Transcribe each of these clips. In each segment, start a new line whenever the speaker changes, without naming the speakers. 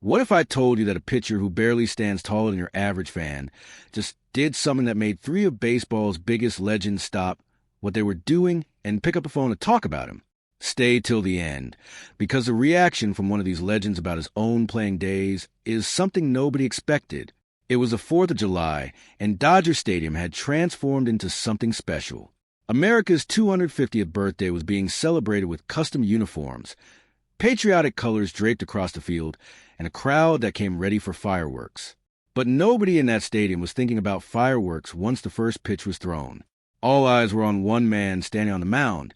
What if I told you that a pitcher who barely stands taller than your average fan just did something that made three of baseball's biggest legends stop what they were doing and pick up the phone to talk about him? Stay till the end, because the reaction from one of these legends about his own playing days is something nobody expected. It was the 4th of July, and Dodger Stadium had transformed into something special. America's 250th birthday was being celebrated with custom uniforms, patriotic colors draped across the field, and a crowd that came ready for fireworks. But nobody in that stadium was thinking about fireworks once the first pitch was thrown. All eyes were on one man standing on the mound,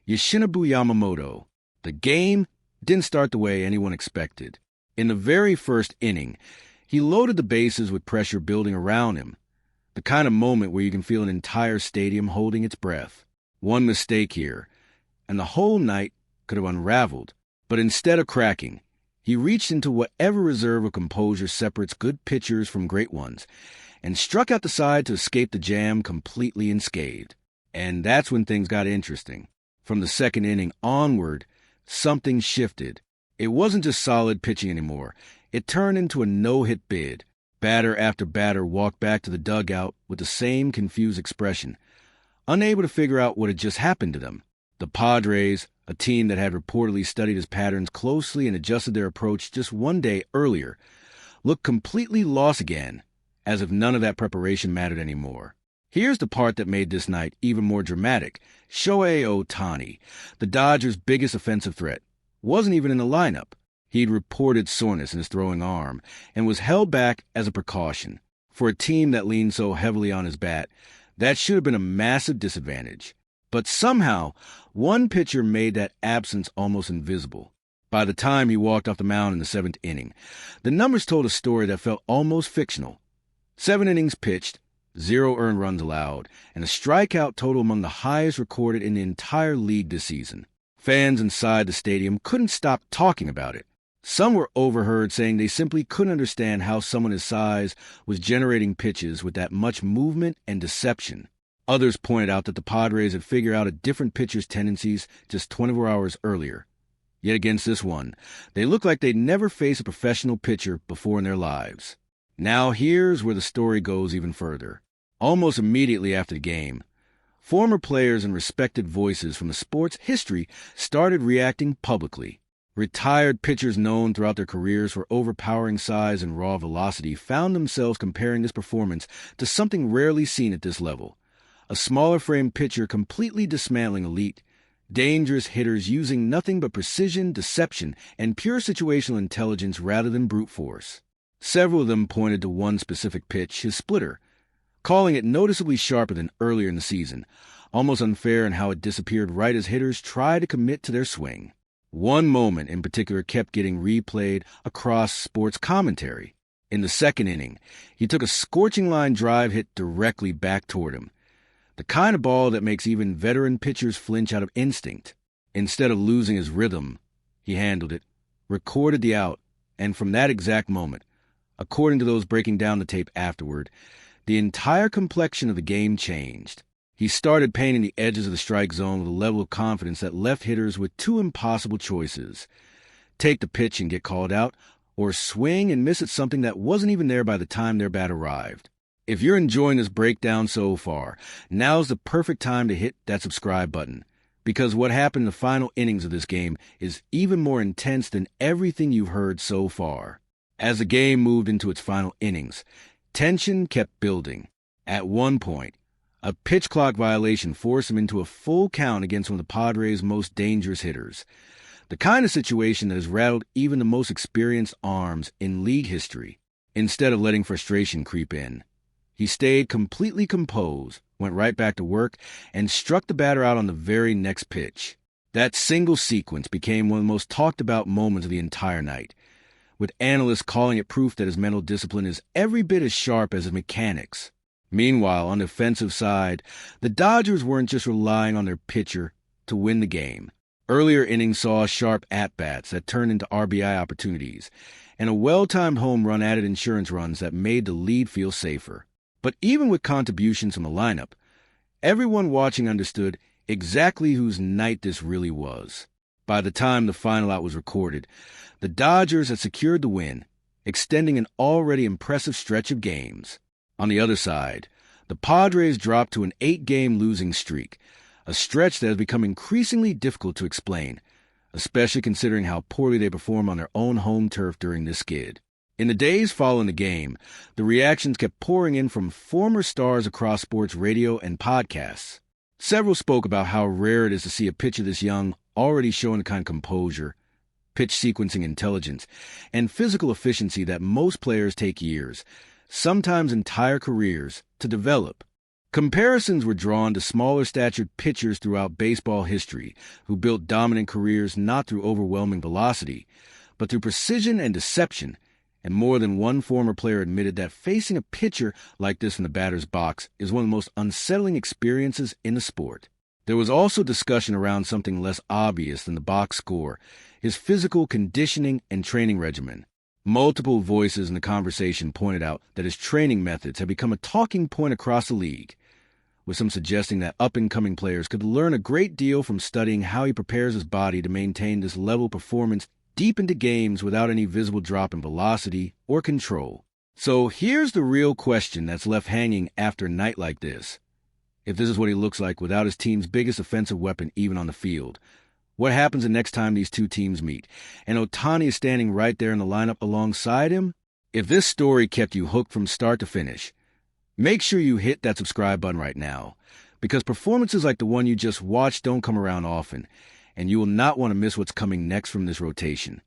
Yoshinobu Yamamoto. The game didn't start the way anyone expected. In the very first inning, he loaded the bases with pressure building around him, the kind of moment where you can feel an entire stadium holding its breath. One mistake here, and the whole night could have unraveled. But instead of cracking, he reached into whatever reserve of composure separates good pitchers from great ones and struck out the side to escape the jam completely unscathed. And that's when things got interesting. From the second inning onward, something shifted. It wasn't just solid pitching anymore. It turned into a no-hit bid. Batter after batter walked back to the dugout with the same confused expression, unable to figure out what had just happened to them. The Padres, a team that had reportedly studied his patterns closely and adjusted their approach just one day earlier, looked completely lost again, as if none of that preparation mattered anymore. Here's the part that made this night even more dramatic. Shohei Ohtani, the Dodgers' biggest offensive threat, wasn't even in the lineup. He'd reported soreness in his throwing arm and was held back as a precaution. For a team that leaned so heavily on his bat, that should have been a massive disadvantage. But somehow, one pitcher made that absence almost invisible. By the time he walked off the mound in the 7th inning, the numbers told a story that felt almost fictional. 7 innings pitched, 0 earned runs allowed, and a strikeout total among the highest recorded in the entire league this season. Fans inside the stadium couldn't stop talking about it. Some were overheard saying they simply couldn't understand how someone his size was generating pitches with that much movement and deception. Others pointed out that the Padres had figured out a different pitcher's tendencies just 24 hours earlier. Yet against this one, they looked like they'd never faced a professional pitcher before in their lives. Now here's where the story goes even further. Almost immediately after the game, former players and respected voices from the sport's history started reacting publicly. Retired pitchers known throughout their careers for overpowering size and raw velocity found themselves comparing this performance to something rarely seen at this level. A smaller-framed pitcher completely dismantling elite, dangerous hitters using nothing but precision, deception, and pure situational intelligence rather than brute force. Several of them pointed to one specific pitch, his splitter, calling it noticeably sharper than earlier in the season, almost unfair in how it disappeared right as hitters tried to commit to their swing. One moment in particular kept getting replayed across sports commentary. In the 2nd inning, he took a scorching line drive hit directly back toward him. The kind of ball that makes even veteran pitchers flinch out of instinct. Instead of losing his rhythm, he handled it, recorded the out, and from that exact moment, according to those breaking down the tape afterward, the entire complexion of the game changed. He started painting the edges of the strike zone with a level of confidence that left hitters with two impossible choices: take the pitch and get called out, or swing and miss at something that wasn't even there by the time their bat arrived. If you're enjoying this breakdown so far, now's the perfect time to hit that subscribe button, because what happened in the final innings of this game is even more intense than everything you've heard so far. As the game moved into its final innings, tension kept building. At one point, a pitch clock violation forced him into a full count against one of the Padres' most dangerous hitters. The kind of situation that has rattled even the most experienced arms in league history. Instead of letting frustration creep in, he stayed completely composed, went right back to work, and struck the batter out on the very next pitch. That single sequence became one of the most talked about moments of the entire night, with analysts calling it proof that his mental discipline is every bit as sharp as his mechanics. Meanwhile, on the offensive side, the Dodgers weren't just relying on their pitcher to win the game. Earlier innings saw sharp at-bats that turned into RBI opportunities, and a well-timed home run added insurance runs that made the lead feel safer. But even with contributions from the lineup, everyone watching understood exactly whose night this really was. By the time the final out was recorded, the Dodgers had secured the win, extending an already impressive stretch of games. On the other side, the Padres dropped to an 8-game losing streak, a stretch that has become increasingly difficult to explain, especially considering how poorly they performed on their own home turf during this skid. In the days following the game, the reactions kept pouring in from former stars across sports radio and podcasts. Several spoke about how rare it is to see a pitcher this young already showing the kind of composure, pitch sequencing intelligence, and physical efficiency that most players take years, sometimes entire careers, to develop. Comparisons were drawn to smaller-statured pitchers throughout baseball history who built dominant careers not through overwhelming velocity, but through precision and deception, and more than one former player admitted that facing a pitcher like this in the batter's box is one of the most unsettling experiences in the sport. There was also discussion around something less obvious than the box score, his physical conditioning and training regimen. Multiple voices in the conversation pointed out that his training methods had become a talking point across the league, with some suggesting that up-and-coming players could learn a great deal from studying how he prepares his body to maintain this level of performance deep into games without any visible drop in velocity or control. So here's the real question that's left hanging after a night like this. If this is what he looks like without his team's biggest offensive weapon even on the field, what happens the next time these two teams meet? And Ohtani is standing right there in the lineup alongside him? If this story kept you hooked from start to finish, make sure you hit that subscribe button right now, because performances like the one you just watched don't come around often, and you will not want to miss what's coming next from this rotation.